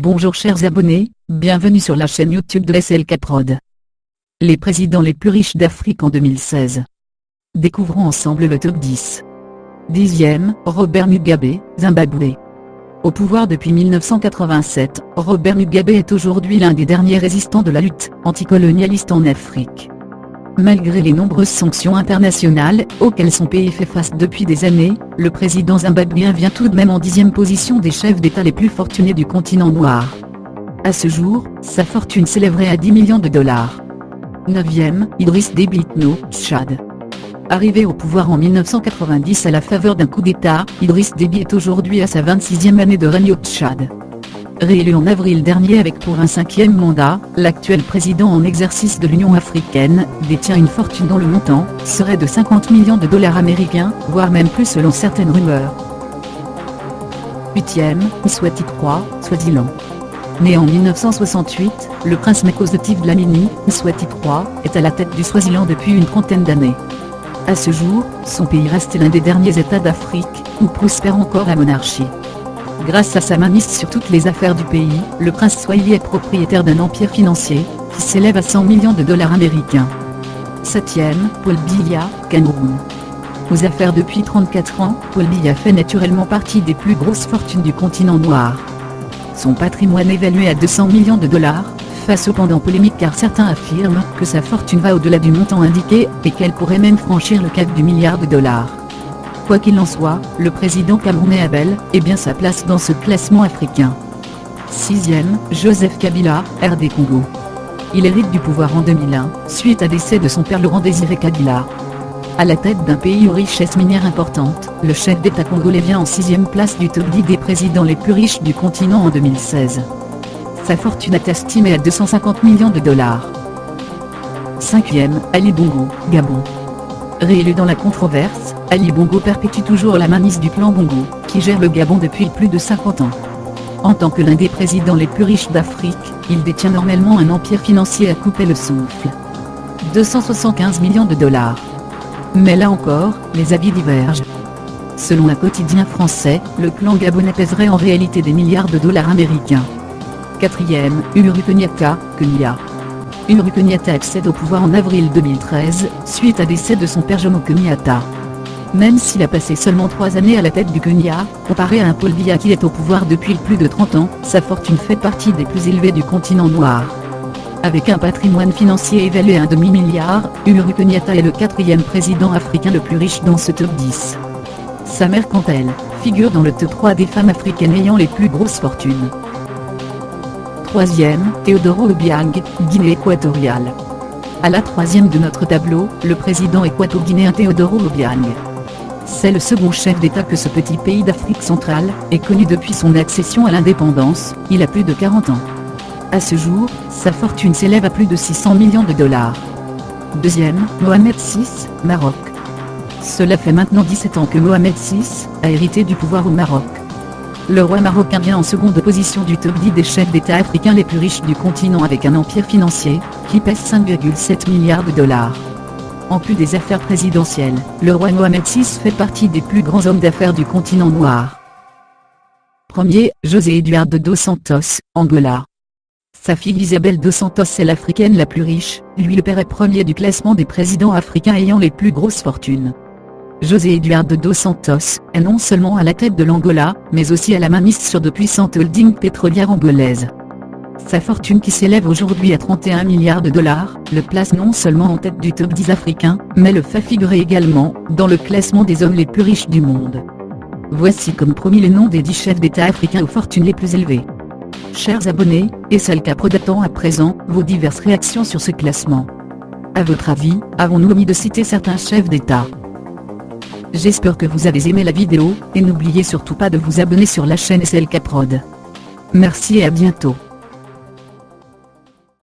Bonjour chers abonnés, bienvenue sur la chaîne YouTube de SLK Prod. Les présidents les plus riches d'Afrique en 2016. Découvrons ensemble le top 10. 10e, Robert Mugabe, Zimbabwe. Au pouvoir depuis 1987, Robert Mugabe est aujourd'hui l'un des derniers résistants de la lutte anticolonialiste en Afrique. Malgré les nombreuses sanctions internationales auxquelles son pays fait face depuis des années, le président zimbabwéen vient tout de même en 10e position des chefs d'État les plus fortunés du continent noir. À ce jour, sa fortune s'élèverait à 10 millions de dollars. 9e, Idriss Déby Itno, Tchad. Arrivé au pouvoir en 1990 à la faveur d'un coup d'État, Idriss Déby est aujourd'hui à sa 26e année de règne au Tchad. Réélu en avril dernier avec pour un 5e mandat, l'actuel président en exercice de l'Union africaine détient une fortune dont le montant serait de 50 millions de dollars américains, voire même plus selon certaines rumeurs. 8e, Mswati III, Swaziland. Né en 1968, le prince Mkhosi Dlamini, Mswati III, est à la tête du Swaziland depuis une trentaine d'années. À ce jour, son pays reste l'un des derniers États d'Afrique où prospère encore la monarchie. Grâce à sa mainmise sur toutes les affaires du pays, le prince Swahili est propriétaire d'un empire financier, qui s'élève à 100 millions de dollars américains. 7e, Paul Biya, Cameroun. Aux affaires depuis 34 ans, Paul Biya fait naturellement partie des plus grosses fortunes du continent noir. Son patrimoine évalué à 200 millions de dollars, fait cependant polémique car certains affirment que sa fortune va au-delà du montant indiqué, et qu'elle pourrait même franchir le cap du milliard de dollars. Quoi qu'il en soit, le président camerounais a bel et bien sa place dans ce classement africain. 6e, Joseph Kabila, RD Congo. Il hérite du pouvoir en 2001, suite à décès de son père Laurent Désiré Kabila. À la tête d'un pays aux richesses minières importantes, le chef d'État congolais vient en 6e place du top 10 des présidents les plus riches du continent en 2016. Sa fortune est estimée à 250 millions de dollars. 5e, Ali Bongo, Gabon. Réélu dans la controverse, Ali Bongo perpétue toujours la mainmise du clan Bongo, qui gère le Gabon depuis plus de 50 ans. En tant que l'un des présidents les plus riches d'Afrique, il détient normalement un empire financier à couper le souffle. 275 millions de dollars. Mais là encore, les avis divergent. Selon un quotidien français, le clan gabonais pèserait en réalité des milliards de dollars américains. 4e, Uhuru Kenyatta, Kenya. Uhuru Kenyatta accède au pouvoir en avril 2013, suite à décès de son père Jomo Kenyatta. Même s'il a passé seulement 3 années à la tête du Kenya, comparé à un Paul Biya qui est au pouvoir depuis plus de 30 ans, sa fortune fait partie des plus élevées du continent noir. Avec un patrimoine financier évalué à un demi-milliard, Uhuru Kenyatta est le 4e président africain le plus riche dans ce top 10. Sa mère quant à elle, figure dans le top 3 des femmes africaines ayant les plus grosses fortunes. 3e, Teodoro Obiang, Guinée équatoriale. À la 3e de notre tableau, le président équato-guinéen Teodoro Obiang. C'est le second chef d'État que ce petit pays d'Afrique centrale est connu depuis son accession à l'indépendance, il a plus de 40 ans. À ce jour, sa fortune s'élève à plus de 600 millions de dollars. 2e, Mohamed VI, Maroc. Cela fait maintenant 17 ans que Mohamed VI a hérité du pouvoir au Maroc. Le roi marocain vient en seconde position du top 10 des chefs d'État africains les plus riches du continent avec un empire financier qui pèse 5,7 milliards de dollars. En plus des affaires présidentielles, le roi Mohamed VI fait partie des plus grands hommes d'affaires du continent noir. 1er, José Eduardo dos Santos, Angola. Sa fille Isabel dos Santos est l'Africaine la plus riche, lui le père est premier du classement des présidents africains ayant les plus grosses fortunes. José Eduardo dos Santos est non seulement à la tête de l'Angola, mais aussi à la mainmise sur de puissantes holdings pétrolières angolaises. Sa fortune qui s'élève aujourd'hui à 31 milliards de dollars, le place non seulement en tête du top 10 africain, mais le fait figurer également dans le classement des hommes les plus riches du monde. Voici comme promis les noms des 10 chefs d'État africains aux fortunes les plus élevées. Chers abonnés, SLK Prod attend à présent vos diverses réactions sur ce classement. À votre avis, avons-nous omis de citer certains chefs d'État? J'espère que vous avez aimé la vidéo, et n'oubliez surtout pas de vous abonner sur la chaîne SLK Prod. Merci et à bientôt.